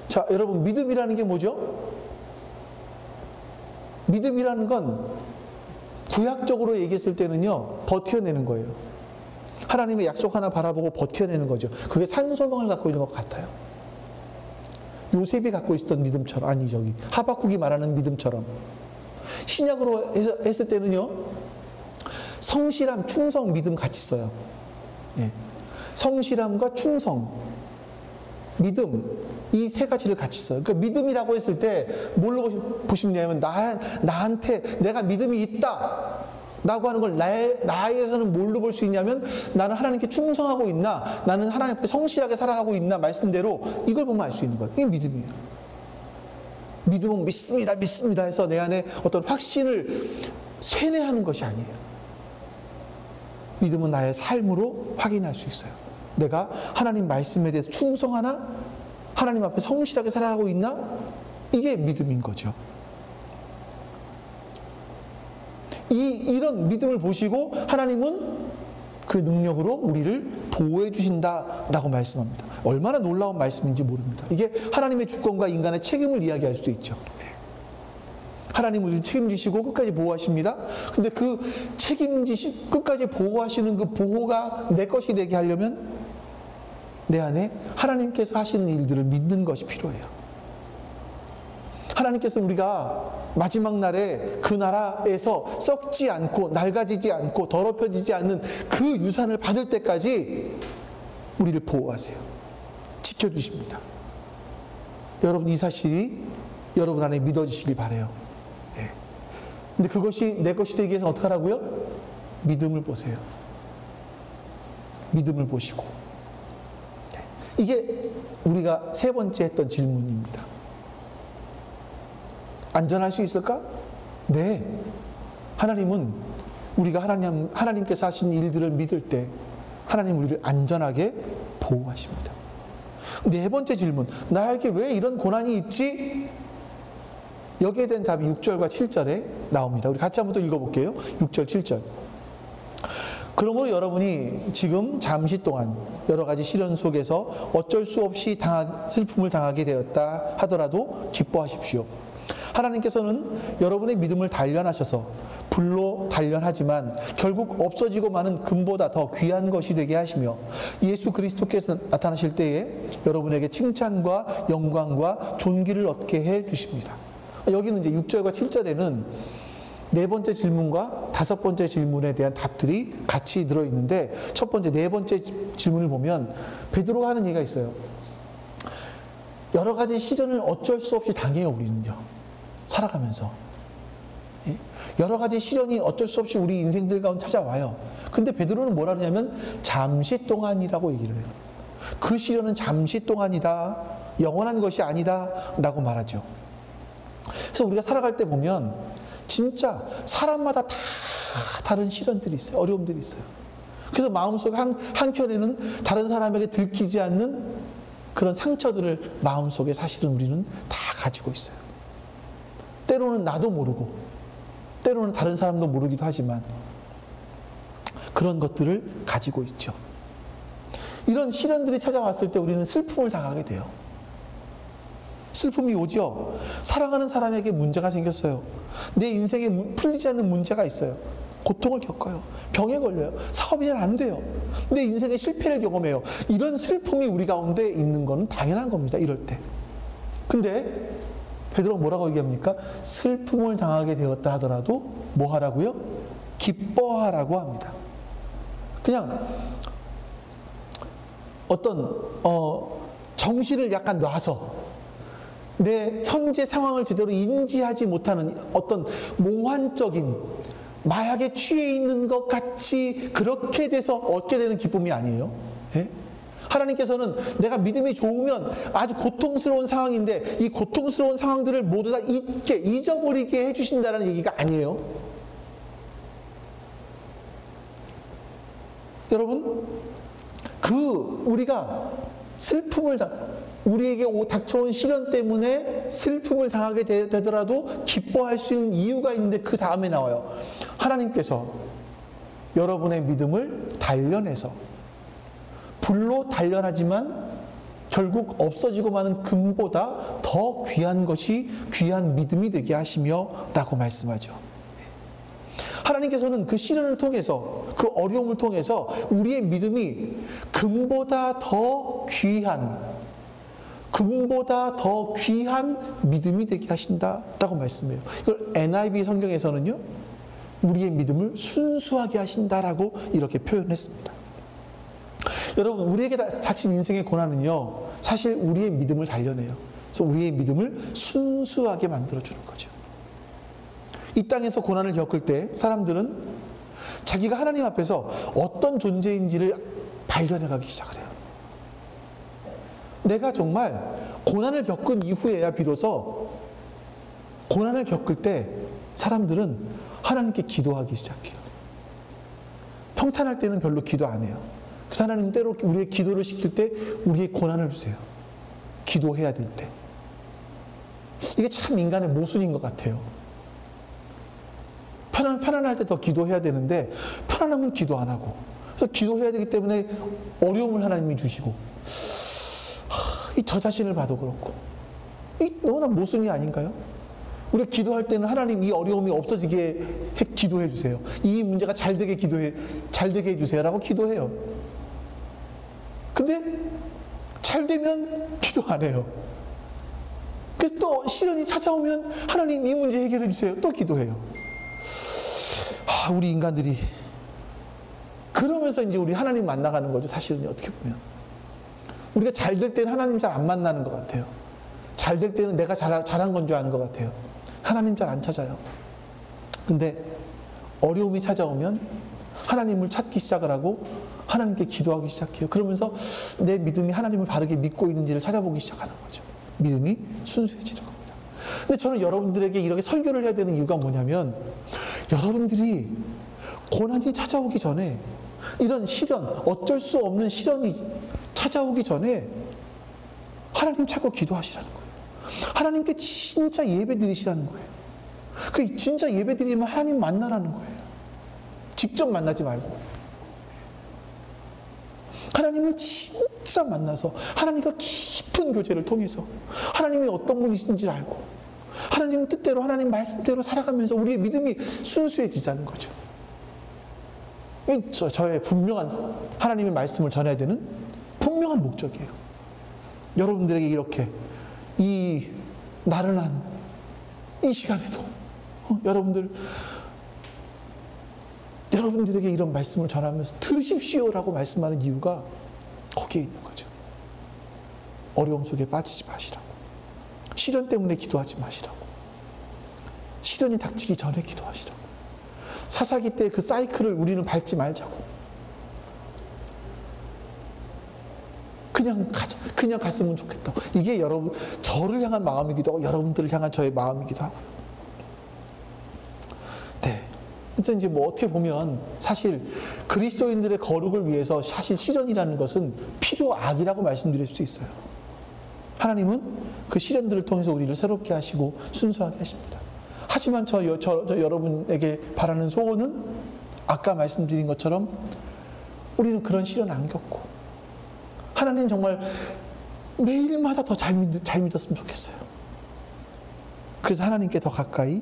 Speaker 1: 자, 여러분, 믿음이라는 게 뭐죠? 믿음이라는 건 구약적으로 얘기했을 때는요, 버텨내는 거예요. 하나님의 약속 하나 바라보고 버텨내는 거죠. 그게 산소망을 갖고 있는 것 같아요. 요셉이 갖고 있었던 믿음처럼, 하박국이 말하는 믿음처럼. 신약으로 했을 때는요, 성실함, 충성, 믿음 같이 써요. 예. 성실함과 충성, 믿음, 이 세 가지를 같이 써요. 그러니까 믿음이라고 했을 때 뭘로 보시냐면 나한테 내가 믿음이 있다 라고 하는 걸 나에게서는 뭘로 볼 수 있냐면, 나는 하나님께 충성하고 있나, 나는 하나님 앞에 성실하게 살아가고 있나, 말씀대로 이걸 보면 알 수 있는 거예요. 이게 믿음이에요. 믿음은 믿습니다 해서 내 안에 어떤 확신을 쇠뇌하는 것이 아니에요. 믿음은 나의 삶으로 확인할 수 있어요. 내가 하나님 말씀에 대해서 충성하나, 하나님 앞에 성실하게 살아가고 있나, 이게 믿음인 거죠. 이런 믿음을 보시고 하나님은 그 능력으로 우리를 보호해 주신다라고 말씀합니다. 얼마나 놀라운 말씀인지 모릅니다. 이게 하나님의 주권과 인간의 책임을 이야기할 수도 있죠. 하나님은 우리를 책임지시고 끝까지 보호하십니다. 근데 그 끝까지 보호하시는 그 보호가 내 것이 되게 하려면 내 안에 하나님께서 하시는 일들을 믿는 것이 필요해요. 하나님께서 우리가 마지막 날에 그 나라에서 썩지 않고 낡아지지 않고 더럽혀지지 않는 그 유산을 받을 때까지 우리를 보호하세요. 지켜주십니다. 여러분, 이 사실이 여러분 안에 믿어지시길 바라요. 네. 근데 그것이 내 것이 되기 위해서는 어떻게 하라고요? 믿음을 보세요. 믿음을 보시고. 네. 이게 우리가 세 번째 했던 질문입니다. 안전할 수 있을까? 네. 하나님은 우리가 하나님께서 하신 일들을 믿을 때 하나님 우리를 안전하게 보호하십니다. 네 번째 질문, 나에게 왜 이런 고난이 있지? 여기에 대한 답이 6절과 7절에 나옵니다. 우리 같이 한번 또 읽어볼게요. 6절, 7절. 그러므로 여러분이 지금 잠시 동안 여러 가지 시련 속에서 어쩔 수 없이 슬픔을 당하게 되었다 하더라도 기뻐하십시오. 하나님께서는 여러분의 믿음을 단련하셔서 불로 단련하지만 결국 없어지고 마는 금보다 더 귀한 것이 되게 하시며 예수 그리스도께서 나타나실 때에 여러분에게 칭찬과 영광과 존귀를 얻게 해 주십니다. 여기는 이제 6절과 7절에는 네 번째 질문과 다섯 번째 질문에 대한 답들이 같이 들어있는데, 첫 번째, 네 번째 질문을 보면 베드로가 하는 얘기가 있어요. 여러 가지 시련을 어쩔 수 없이 당해요, 우리는요. 살아가면서. 여러 가지 시련이 어쩔 수 없이 우리 인생들 가운데 찾아와요. 근데 베드로는 뭐라 그러냐면 잠시 동안이라고 얘기를 해요. 그 시련은 잠시 동안이다, 영원한 것이 아니다 라고 말하죠. 그래서 우리가 살아갈 때 보면 진짜 사람마다 다 다른 시련들이 있어요. 어려움들이 있어요. 그래서 마음속에 한켠에는 다른 사람에게 들키지 않는 그런 상처들을 마음속에 사실은 우리는 다 가지고 있어요. 때로는 나도 모르고 때로는 다른 사람도 모르기도 하지만 그런 것들을 가지고 있죠. 이런 시련들이 찾아왔을 때 우리는 슬픔을 당하게 돼요. 슬픔이 오죠. 사랑하는 사람에게 문제가 생겼어요. 내 인생에 풀리지 않는 문제가 있어요. 고통을 겪어요. 병에 걸려요. 사업이 잘 안 돼요. 내 인생의 실패를 경험해요. 이런 슬픔이 우리 가운데 있는 건 당연한 겁니다. 이럴 때. 근데 베드로가 뭐라고 얘기합니까? 슬픔을 당하게 되었다 하더라도 뭐 하라고요? 기뻐하라고 합니다. 그냥 어떤 정신을 약간 놔서 내 현재 상황을 제대로 인지하지 못하는 어떤 몽환적인 마약에 취해 있는 것 같이 그렇게 돼서 얻게 되는 기쁨이 아니에요. 예? 하나님께서는 내가 믿음이 좋으면 아주 고통스러운 상황인데 이 고통스러운 상황들을 모두 다 잊어버리게 해주신다는 얘기가 아니에요. 여러분, 우리가 슬픔을 우리에게 닥쳐온 시련 때문에 슬픔을 당하게 되더라도 기뻐할 수 있는 이유가 있는데 그 다음에 나와요. 하나님께서 여러분의 믿음을 단련해서 불로 단련하지만 결국 없어지고 마는 금보다 더 귀한 것이 귀한 믿음이 되게 하시며 라고 말씀하죠. 하나님께서는 그 시련을 통해서 그 어려움을 통해서 우리의 믿음이 금보다 더 귀한 믿음이 되게 하신다라고 말씀해요. 이걸 NIV 성경에서는요, 우리의 믿음을 순수하게 하신다라고 이렇게 표현했습니다. 여러분, 우리에게 닥친 인생의 고난은요, 사실 우리의 믿음을 단련해요. 그래서 우리의 믿음을 순수하게 만들어주는 거죠. 이 땅에서 고난을 겪을 때 사람들은 자기가 하나님 앞에서 어떤 존재인지를 발견해가기 시작을 해요. 내가 정말 고난을 겪은 이후에야 비로소 고난을 겪을 때 사람들은 하나님께 기도하기 시작해요. 평탄할 때는 별로 기도 안 해요. 그래서 하나님 때로 우리의 기도를 시킬 때 우리의 고난을 주세요. 기도해야 될 때. 이게 참 인간의 모순인 것 같아요. 편안할 때 더 기도해야 되는데 편안하면 기도 안 하고, 그래서 기도해야 되기 때문에 어려움을 하나님이 주시고, 저 자신을 봐도 그렇고, 이 너무나 모순이 아닌가요? 우리가 기도할 때는 하나님 이 어려움이 없어지게 기도해 주세요. 이 문제가 잘 되게 해 주세요라고 기도해요. 근데 잘 되면 기도 안 해요. 그래서 또 시련이 찾아오면 하나님 이 문제 해결해 주세요. 또 기도해요. 우리 인간들이 그러면서 이제 우리 하나님 만나가는 거죠. 사실은 어떻게 보면 우리가 잘 될 때는 하나님 잘 안 만나는 것 같아요. 잘 될 때는 내가 잘한 건 줄 아는 것 같아요. 하나님 잘 안 찾아요. 근데 어려움이 찾아오면 하나님을 찾기 시작을 하고 하나님께 기도하기 시작해요. 그러면서 내 믿음이 하나님을 바르게 믿고 있는지를 찾아보기 시작하는 거죠. 믿음이 순수해지는 겁니다. 근데 저는 여러분들에게 이렇게 설교를 해야 되는 이유가 뭐냐면, 여러분들이 고난이 찾아오기 전에, 이런 시련, 어쩔 수 없는 시련이 찾아오기 전에 하나님 찾고 기도하시라는 거예요. 하나님께 진짜 예배 드리시라는 거예요. 그 진짜 예배 드리면 하나님 만나라는 거예요. 직접 만나지 말고 하나님을 진짜 만나서 하나님과 깊은 교제를 통해서 하나님이 어떤 분이신지 알고 하나님 뜻대로, 하나님 말씀대로 살아가면서 우리의 믿음이 순수해지자는 거죠. 저의 분명한 하나님의 말씀을 전해야 되는 분명한 목적이에요. 여러분들에게 이렇게 이 나른한 이 시간에도 여러분들에게 이런 말씀을 전하면서 들으십시오라고 말씀하는 이유가 거기에 있는 거죠. 어려움 속에 빠지지 마시라고. 시련 때문에 기도하지 마시라고. 시련이 닥치기 전에 기도하시라고. 사사기 때 그 사이클을 우리는 밟지 말자고. 그냥 갔으면 좋겠다. 이게 저를 향한 마음이기도 하고 여러분들을 향한 저의 마음이기도 하고요. 네. 그래서 이제 어떻게 보면 사실 그리스도인들의 거룩을 위해서 사실 시련이라는 것은 필요악이라고 말씀드릴 수 있어요. 하나님은 그 시련들을 통해서 우리를 새롭게 하시고 순수하게 하십니다. 하지만 저 여러분에게 바라는 소원은 아까 말씀드린 것처럼 우리는 그런 시련 안 겪고 하나님 정말 매일마다 더 잘 믿었으면 좋겠어요. 그래서 하나님께 더 가까이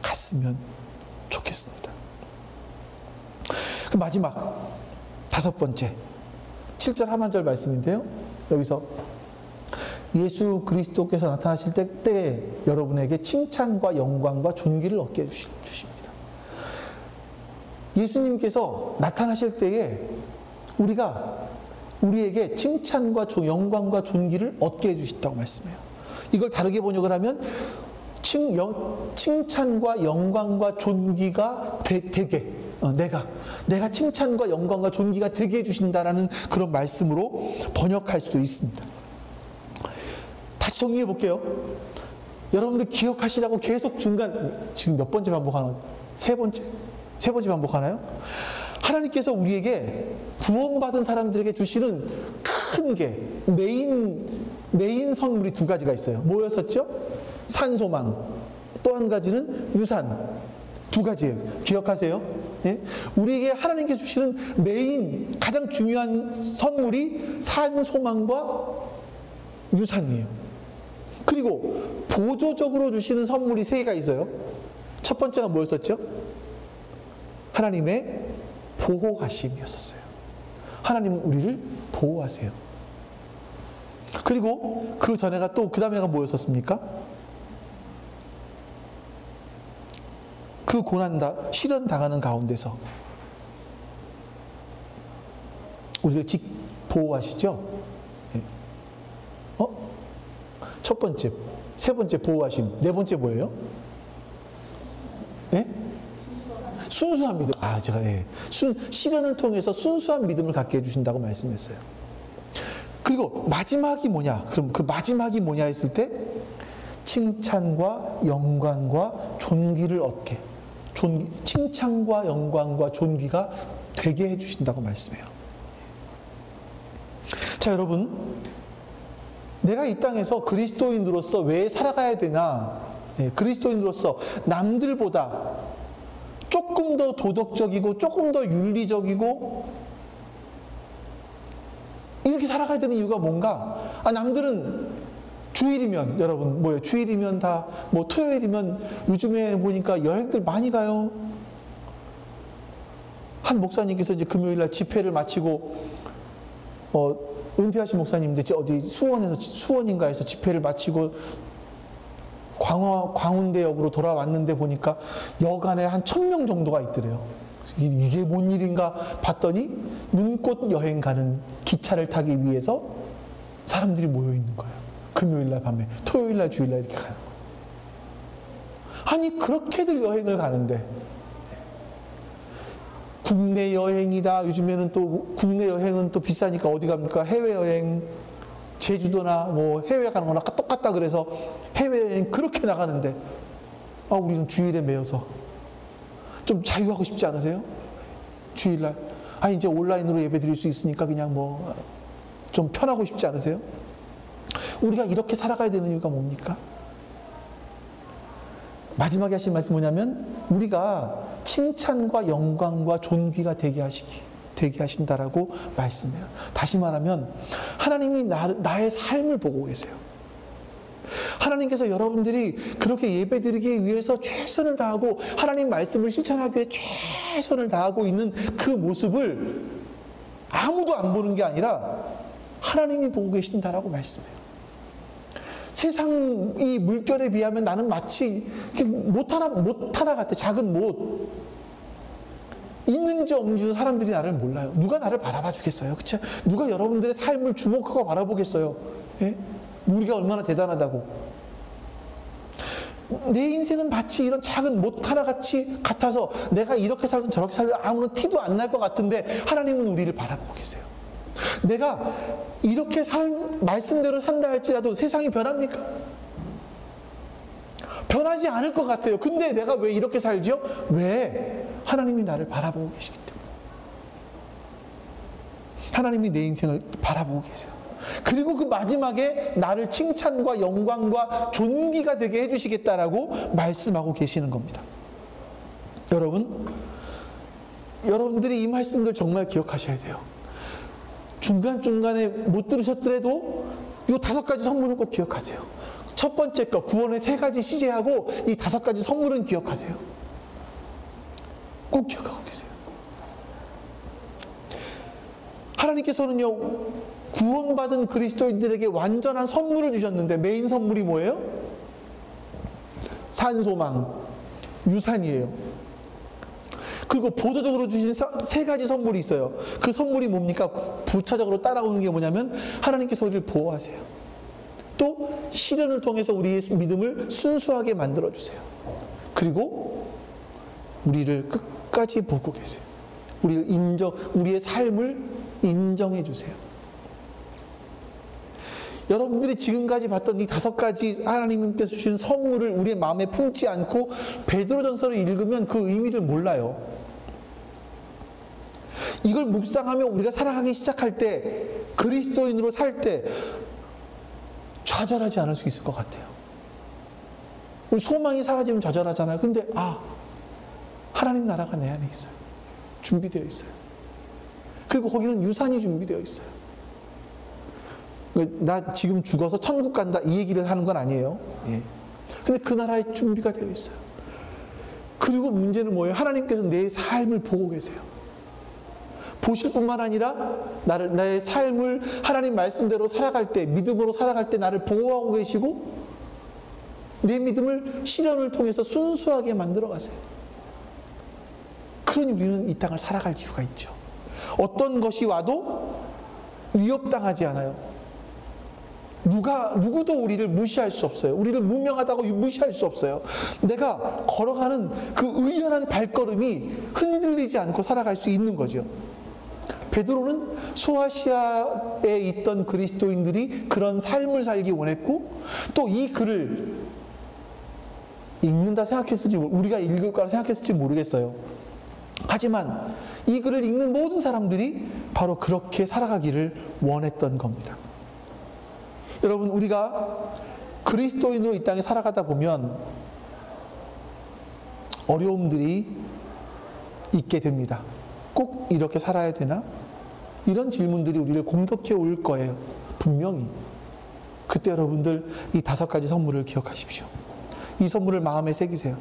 Speaker 1: 갔으면 좋겠습니다. 그 마지막 5번째 7절 하반절 말씀인데요. 여기서 예수 그리스도께서 나타나실 때에 여러분에게 칭찬과 영광과 존귀를 얻게 해주십니다. 예수님께서 나타나실 때에 우리에게 칭찬과 영광과 존귀를 얻게 해주신다고 말씀해요. 이걸 다르게 번역을 하면 칭찬과 영광과 존귀가 되게 내가 칭찬과 영광과 존귀가 되게 해주신다라는 그런 말씀으로 번역할 수도 있습니다. 다시 정리해 볼게요. 여러분들 기억하시라고 계속 지금 몇 번째 반복하나? 세 번째 반복하나요? 하나님께서 우리에게 구원받은 사람들에게 주시는 큰 게 메인 선물이 2가지가 있어요. 뭐였었죠? 산소망. 또 한 가지는 유산. 2가지예요. 기억하세요? 예? 우리에게 하나님께 주시는 가장 중요한 선물이 산소망과 유산이에요. 그리고 보조적으로 주시는 선물이 3개가 있어요. 첫 번째가 뭐였었죠? 하나님의 보호하심이었어요. 하나님은 우리를 보호하세요. 그리고 그 다음에가 뭐였었습니까? 그 실현 당하는 가운데서 우리를 보호하시죠? 첫 번째, 세 번째 보호하심, 4번째 뭐예요? 네? 순수한 믿음. 실현을 통해서 순수한 믿음을 갖게 해주신다고 말씀했어요. 그리고 마지막이 뭐냐? 그럼 그 마지막이 뭐냐 했을 때 칭찬과 영광과 존귀를 얻게. 칭찬과 영광과 존귀가 되게 해주신다고 말씀해요. 자, 여러분, 내가 이 땅에서 그리스도인으로서 왜 살아가야 되나? 그리스도인으로서 남들보다 조금 더 도덕적이고 조금 더 윤리적이고 이렇게 살아가야 되는 이유가 뭔가? 남들은 주일이면, 여러분, 뭐예요? 주일이면 다, 토요일이면 요즘에 보니까 여행들 많이 가요. 한 목사님께서 이제 금요일날 집회를 마치고, 은퇴하신 목사님인데, 어디 수원인가에서 집회를 마치고, 광운대역으로 돌아왔는데 보니까 여간에 한 1000명 정도가 있더래요. 이게 뭔 일인가 봤더니 눈꽃 여행 가는 기차를 타기 위해서 사람들이 모여 있는 거예요. 금요일날 밤에, 토요일날, 주일날 이렇게 가는 거예요. 아니, 그렇게들 여행을 가는데 국내 여행이다. 요즘에는 또 국내 여행은 또 비싸니까 어디 갑니까? 해외여행, 제주도나 해외 가는 거나 똑같다 그래서 해외여행 그렇게 나가는데 우리는 주일에 매여서 좀 자유하고 싶지 않으세요? 주일날 이제 온라인으로 예배 드릴 수 있으니까 그냥 좀 편하고 싶지 않으세요? 우리가 이렇게 살아가야 되는 이유가 뭡니까? 마지막에 하신 말씀 뭐냐면 우리가 칭찬과 영광과 존귀가 되게 하신다라고 말씀해요. 다시 말하면 하나님이 나의 삶을 보고 계세요. 하나님께서 여러분들이 그렇게 예배드리기 위해서 최선을 다하고 하나님 말씀을 실천하기 위해 최선을 다하고 있는 그 모습을 아무도 안 보는 게 아니라 하나님이 보고 계신다라고 말씀해요. 세상 이 물결에 비하면 나는 마치 못 하나 같아. 작은 못. 있는지 없는지도 사람들이 나를 몰라요. 누가 나를 바라봐 주겠어요? 그쵸? 누가 여러분들의 삶을 주목하고 바라보겠어요? 예? 우리가 얼마나 대단하다고. 내 인생은 마치 이런 작은 못 하나 같아서 내가 이렇게 살든 저렇게 살든 아무런 티도 안 날 것 같은데 하나님은 우리를 바라보고 계세요. 내가 이렇게 말씀대로 산다 할지라도 세상이 변합니까? 변하지 않을 것 같아요. 근데 내가 왜 이렇게 살지요? 왜? 하나님이 나를 바라보고 계시기 때문에. 하나님이 내 인생을 바라보고 계세요. 그리고 그 마지막에 나를 칭찬과 영광과 존귀가 되게 해주시겠다라고 말씀하고 계시는 겁니다. 여러분들이 이 말씀들 정말 기억하셔야 돼요. 중간중간에 못 들으셨더라도 이 5가지 선물은 꼭 기억하세요. 첫 번째 거, 구원의 3가지 시제하고 이 5가지 선물은 기억하세요. 꼭 기억하고 계세요. 하나님께서는요, 구원받은 그리스도인들에게 완전한 선물을 주셨는데 메인 선물이 뭐예요? 산소망, 유산이에요. 그리고 보조적으로 주신 3가지 선물이 있어요. 그 선물이 뭡니까? 부차적으로 따라오는 게 뭐냐면 하나님께서 우리를 보호하세요. 또 시련을 통해서 우리의 믿음을 순수하게 만들어주세요. 그리고 우리를 끝까지 보고 계세요. 우리의 삶을 인정해 주세요. 여러분들이 지금까지 봤던 이 5가지 하나님께서 주신 선물을 우리의 마음에 품지 않고 베드로전서를 읽으면 그 의미를 몰라요. 이걸 묵상하며 우리가 살아가기 시작할 때, 그리스도인으로 살 때 좌절하지 않을 수 있을 것 같아요. 우리 소망이 사라지면 좌절하잖아요. 근데 하나님 나라가 내 안에 있어요. 준비되어 있어요. 그리고 거기는 유산이 준비되어 있어요. 나 지금 죽어서 천국 간다 이 얘기를 하는 건 아니에요. 예. 근데 그 나라에 준비가 되어 있어요. 그리고 문제는 뭐예요? 하나님께서 내 삶을 보고 계세요. 보실 뿐만 아니라 나의 삶을 하나님 말씀대로 살아갈 때, 믿음으로 살아갈 때 나를 보호하고 계시고 내 믿음을 시련을 통해서 순수하게 만들어 가세요. 그러니 우리는 이 땅을 살아갈 이유가 있죠. 어떤 것이 와도 위협당하지 않아요. 누구도 우리를 무시할 수 없어요. 우리를 무명하다고 무시할 수 없어요. 내가 걸어가는 그 의연한 발걸음이 흔들리지 않고 살아갈 수 있는 거죠. 베드로는 소아시아에 있던 그리스도인들이 그런 삶을 살기 원했고, 또 이 글을 읽는다 생각했을지, 우리가 읽을 거라 생각했을지 모르겠어요. 하지만 이 글을 읽는 모든 사람들이 바로 그렇게 살아가기를 원했던 겁니다. 여러분, 우리가 그리스도인으로 이 땅에 살아가다 보면 어려움들이 있게 됩니다. 꼭 이렇게 살아야 되나? 이런 질문들이 우리를 공격해 올 거예요. 분명히. 그때 여러분들 이 5가지 선물을 기억하십시오. 이 선물을 마음에 새기세요.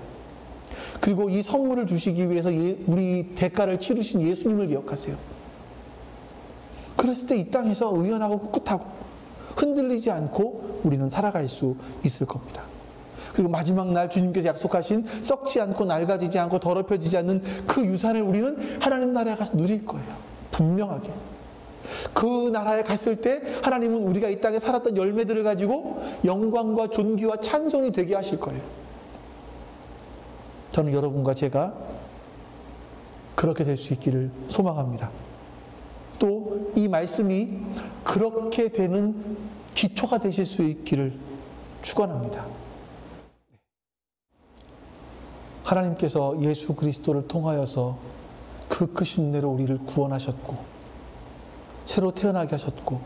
Speaker 1: 그리고 이 선물을 주시기 위해서 우리 대가를 치르신 예수님을 기억하세요. 그랬을 때 이 땅에서 의연하고 꿋꿋하고 흔들리지 않고 우리는 살아갈 수 있을 겁니다. 그리고 마지막 날 주님께서 약속하신 썩지 않고 낡아지지 않고 더럽혀지지 않는 그 유산을 우리는 하나님 나라에 가서 누릴 거예요. 분명하게. 그 나라에 갔을 때 하나님은 우리가 이 땅에 살았던 열매들을 가지고 영광과 존귀와 찬송이 되게 하실 거예요. 저는 여러분과 제가 그렇게 될 수 있기를 소망합니다. 또 이 말씀이 그렇게 되는 기초가 되실 수 있기를 축원합니다. 하나님께서 예수 그리스도를 통하여서 그 크신 은혜로 우리를 구원하셨고 새로 태어나게 하셨고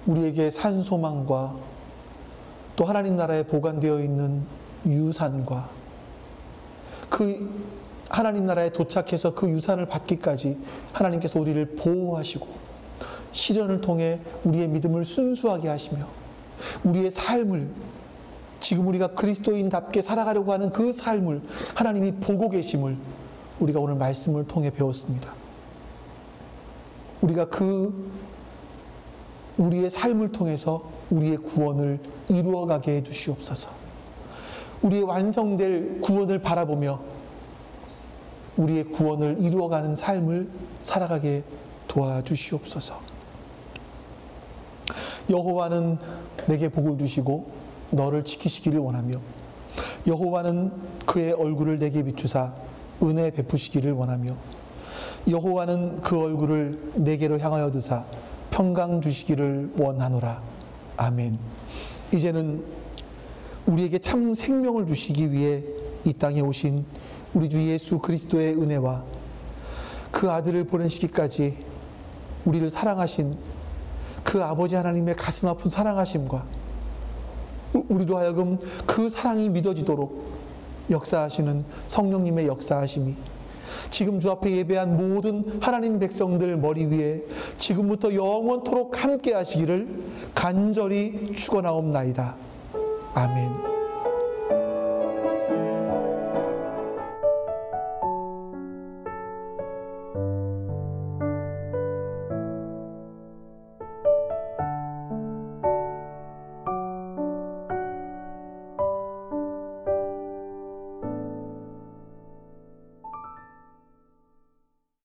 Speaker 1: 우리에게 산소망과 또 하나님 나라에 보관되어 있는 유산과 그 하나님 나라에 도착해서 그 유산을 받기까지 하나님께서 우리를 보호하시고 시련을 통해 우리의 믿음을 순수하게 하시며 우리의 삶을 지금 우리가 그리스도인답게 살아가려고 하는 그 삶을 하나님이 보고 계심을 우리가 오늘 말씀을 통해 배웠습니다. 우리가 우리의 삶을 통해서 우리의 구원을 이루어가게 해주시옵소서. 우리의 완성될 구원을 바라보며 우리의 구원을 이루어가는 삶을 살아가게 도와주시옵소서. 여호와는 내게 복을 주시고 너를 지키시기를 원하며 여호와는 그의 얼굴을 내게 비추사 은혜 베푸시기를 원하며 여호와는 그 얼굴을 내게로 향하여 드사 평강 주시기를 원하노라. 아멘. 이제는 우리에게 참 생명을 주시기 위해 이 땅에 오신 우리 주 예수 그리스도의 은혜와 그 아들을 보내시기까지 우리를 사랑하신 그 아버지 하나님의 가슴 아픈 사랑하심과 우리로 하여금 그 사랑이 믿어지도록 역사하시는 성령님의 역사하심이 지금 주 앞에 예배한 모든 하나님 백성들 머리 위에 지금부터 영원토록 함께 하시기를 간절히 축원하옵나이다. 아멘.